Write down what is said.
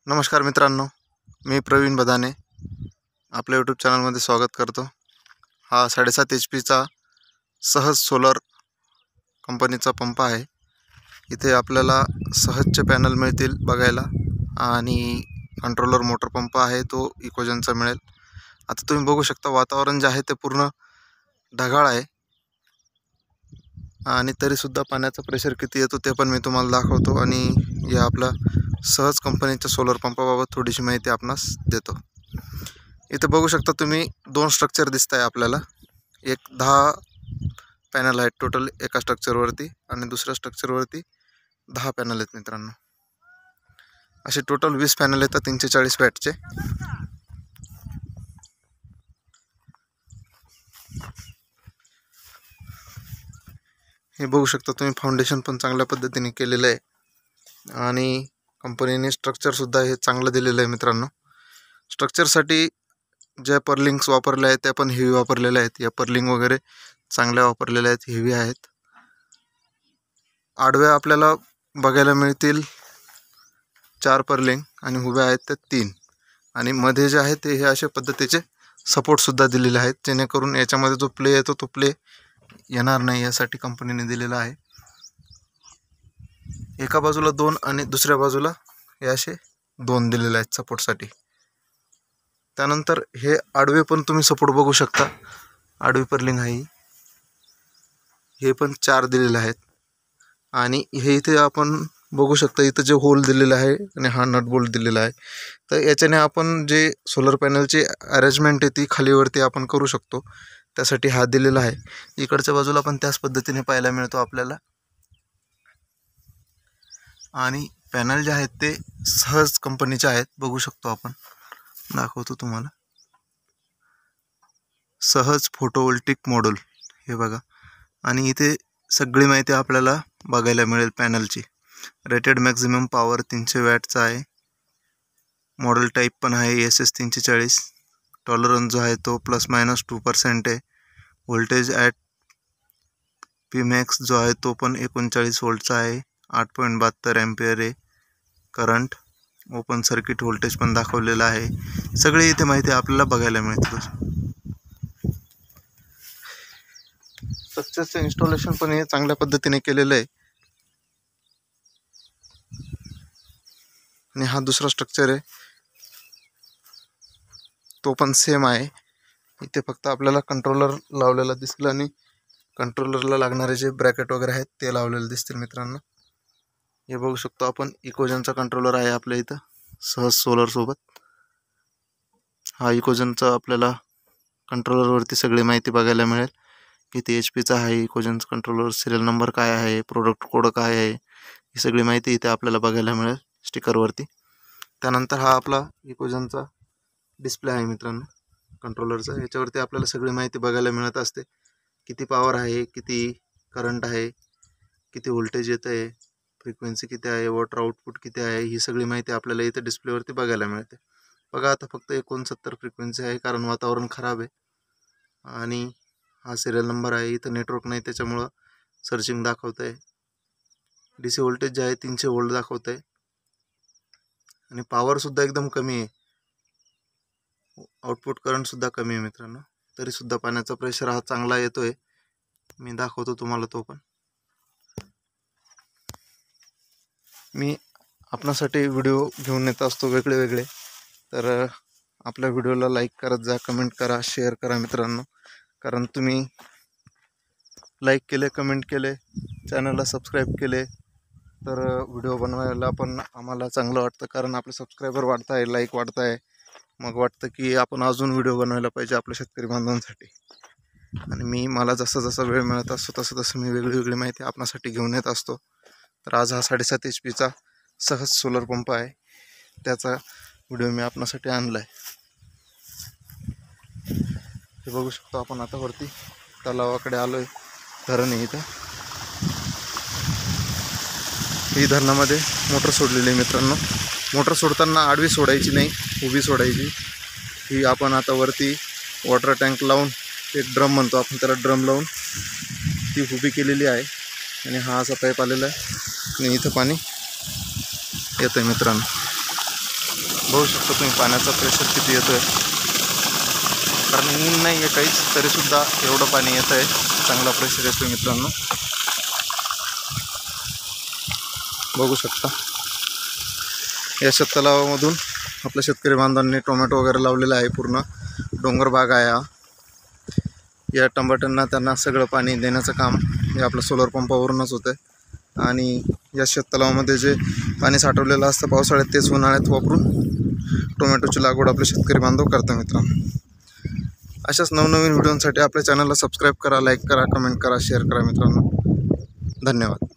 नमस्कार मित्रांनो, मी प्रवीण बदाने आपल्या यूट्यूब चॅनलमध्ये स्वागत करतो। हा 7.5 HP सहज सोलर कंपनीचा पंप आहे। इथे आपल्याला सहजचे पॅनल मिळतील बघायला आणि कंट्रोलर मोटर पंप आहे तो इकोजनचा मिळेल। आता तुम्ही बघू शकता वातावरण जे आहे ते पूर्ण ढगाळ आहे आणि तरी सुद्धा पाण्याचा प्रेशर किती येतो ते पण मी तुम्हाला दाखवतो आणि या आपला सहज कंपनीच्या सोलर पंपाबाबत थोडीशी माहिती आपणास देतो। इथे बघू शकता तुम्ही दोन स्ट्रक्चर दिसत आहे आपल्याला। एक 10 पॅनल आहेत टोटल एका स्ट्रक्चरवरती आणि दुसऱ्या स्ट्रक्चरवरती 10 पॅनल आहेत मित्रांनो। असे टोटल 20 पॅनल येतात 340 वॅटचे। हे बघू शकता तुम्ही फाउंडेशन पण चांगल्या पद्धतीने केलेलं आहे आणि कंपनीने स्ट्रक्चर सुद्धा हे चांगलं दिलेलं आहे मित्रांनो। स्ट्रक्चरसाठी ज्या पर्लिंग्स वापरल्या आहेत त्या पण हेवी वापरलेल्या आहेत। या पर्लिंग वगैरे चांगल्या वापरलेल्या आहेत, हेवी आहेत। आडव्या आपल्याला बघायला मिळतील 4 पर्लिंग आणि उभ्या आहेत त्या 3 आणि मध्ये जे आहे ते हे अशा पद्धतीचे सपोर्ट सुद्धा दिलेले आहेत जेणेकरून याच्यामध्ये जो प्ले येतो तो प्ले येणार नाही यासाठी कंपनीने दिलेला आहे। एका बाजूला 2 आणि दुसऱ्या बाजूला हे असे 2 दिलेले आहेत सपोर्टसाठी। त्यानंतर हे आडवे पण तुम्ही सपोर्ट बघू शकता, आडवी पर्लिंग आहे हे पण 4 दिलेले आहेत आणि हे इथे आपण बघू शकता इथे जे होल दिलेला आहे आणि हा नट बोल्ट दिलेला आहे। तर याच्याने आपण जे सोलर पॅनलची अरेंजमेंट आहे ती खालीवरती आपण करू शकतो, त्यासाठी हा दिलेला आहे। इकडच्या बाजूला पण त्याच पद्धतीने पाहायला मिळतो आपल्याला आणि पॅनल जे आहेत ते सहज कंपनीचे आहेत, बघू शकतो आपण, दाखवतो तुम्हाला। सहज फोटोवोल्टिक मॉड्यूल हे बघा आणि इथे सगळी माहिती आपल्याला बघायला मिळेल पॅनलची। रेटेड मॅक्झिमम पॉवर 300 वॅटचा आहे। मॉडेल टाईप पण आहे SS 340। टॉलरन्स जो आहे तो ±2% आहे। व्होल्टेज ॲट Pmax जो आहे तो पण 39 वोल्टचा आहे। 8.72 एम्पियर आहे करंट। ओपन सर्किट व्होल्टेज पण दाखवलेला आहे। सगळी इथे माहिती आपल्याला बघायला मिळते। स्ट्रक्चरचं इन्स्टॉलेशन पण हे चांगल्या पद्धतीने केलेलं आहे आणि हा दुसरा स्ट्रक्चर आहे तो पण सेम आहे। इथे फक्त आपल्याला कंट्रोलर लावलेला दिसलं आणि कंट्रोलरला लागणारे जे ब्रॅकेट वगैरे आहेत ते लावलेले दिसतील मित्रांनो। हे बघू शकतो आपण इकोजनचा कंट्रोलर आहे आपल्या इथं सहज सोलर सोबत। हा इकोजनचा आपल्याला कंट्रोलरवरती सगळी माहिती बघायला मिळेल, किती HPचा आहे इकोजनचा कंट्रोलर, सिरियल नंबर काय आहे, प्रोडक्ट कोड काय आहे, ही सगळी माहिती इथे आपल्याला बघायला मिळेल स्टिकरवरती। त्यानंतर हा आपला इकोजनचा डिस्प्ले आहे मित्रांनो कंट्रोलरचा। याच्यावरती आपल्याला सगळी माहिती बघायला मिळत असते, किती पॉवर आहे, किती करंट आहे, किती व्होल्टेज येत आहे, फ्रिक्वेन्सी किती आहे, वॉटर आउटपुट किती आहे, ही सगळी माहिती आपल्याला इथे डिस्प्लेवरती बघायला मिळते। बघा आता फक्त 69 फ्रिक्वेन्सी आहे कारण वातावरण खराब आहे आणि हा सिरियल नंबर आहे। इथं नेटवर्क नाही त्याच्यामुळं सर्चिंग दाखवत आहे। DC व्होल्टेज जे आहे 300 वोल्ट दाखवत आहे आणि पॉवरसुद्धा एकदम कमी आहे, आउटपुट करंटसुद्धा कमी आहे मित्रांनो। तरीसुद्धा पाण्याचा प्रेशर हा चांगला येतो आहे, मी दाखवतो तुम्हाला तो पण। मी आपणासाठी व्हिडिओ घेऊन येत असतो वेगळे वेगळे, तर आपल्या व्हिडिओला लाईक करत जा, कमेंट करा, शेअर करा मित्रांनो। कारण तुम्ही लाईक केले, कमेंट केले, चॅनलला सबस्क्राईब केले तर व्हिडिओ बनवायला पण आम्हाला चांगलं वाटतं, कारण आपले सबस्क्रायबर वाढत आहे, लाईक वाढत आहे, मग वाटतं की आपण अजून व्हिडिओ बनवायला पाहिजे आपल्या शेतकरी बांधवांसाठी। आणि मला जसा जसा वेळ मिळत असतो तसं मी वेगळी माहिती आपणासाठी घेऊन येत असतो। तर आज हा 7.5 HPचा सहज सोलर पंप आहे, त्याचा व्हिडिओ मी आपणासाठी आणला आहे। हे बघू शकतो आपण आता वरती तलावाकडे आलो आहे, धरण आहे इथं। ही धरणामध्ये मोटर सोडलेली आहे मित्रांनो। मोटर सोडताना आडवी सोडायची नाही, उभी सोडायची। ही आपण आता वरती वॉटर टँक लावून, एक ड्रम म्हणतो आपण त्याला, ड्रम लावून ती उभी केलेली आहे आणि हा असा पाईप आलेला आहे आणि इथं पाणी येतं आहे मित्रांनो। बघू शकता तुम्ही पाण्याचा प्रेशर किती येतो आहे. कारण ऊन नाही आहे काहीच, तरीसुद्धा एवढं पाणी येतं आहे, चांगला प्रेशर येतो आहे मित्रांनो. बघू शकता या शेततलावामधून आपल्या शेतकरी बांधवांनी टोमॅटो वगैरे लावलेला आहे. पूर्ण डोंगर भाग आहे हा. या टमाट्यांना त्यांना सगळं पाणी देण्याचं काम हे आपलं सोलर पंपावरूनच होतं आहे. आणि या शेततलावामध्ये जे पाणी साठवलेलं असतं पावसाळ्यात, तेच उन्हाळ्यात वापरून टोमॅटोची लागवड आपले शेतकरी बांधव करतात मित्रांनो. अशाच नवनवीन व्हिडिओंसाठी आपल्या चॅनलला सबस्क्राईब करा, लाईक करा, कमेंट करा, शेअर करा मित्रांनो. धन्यवाद.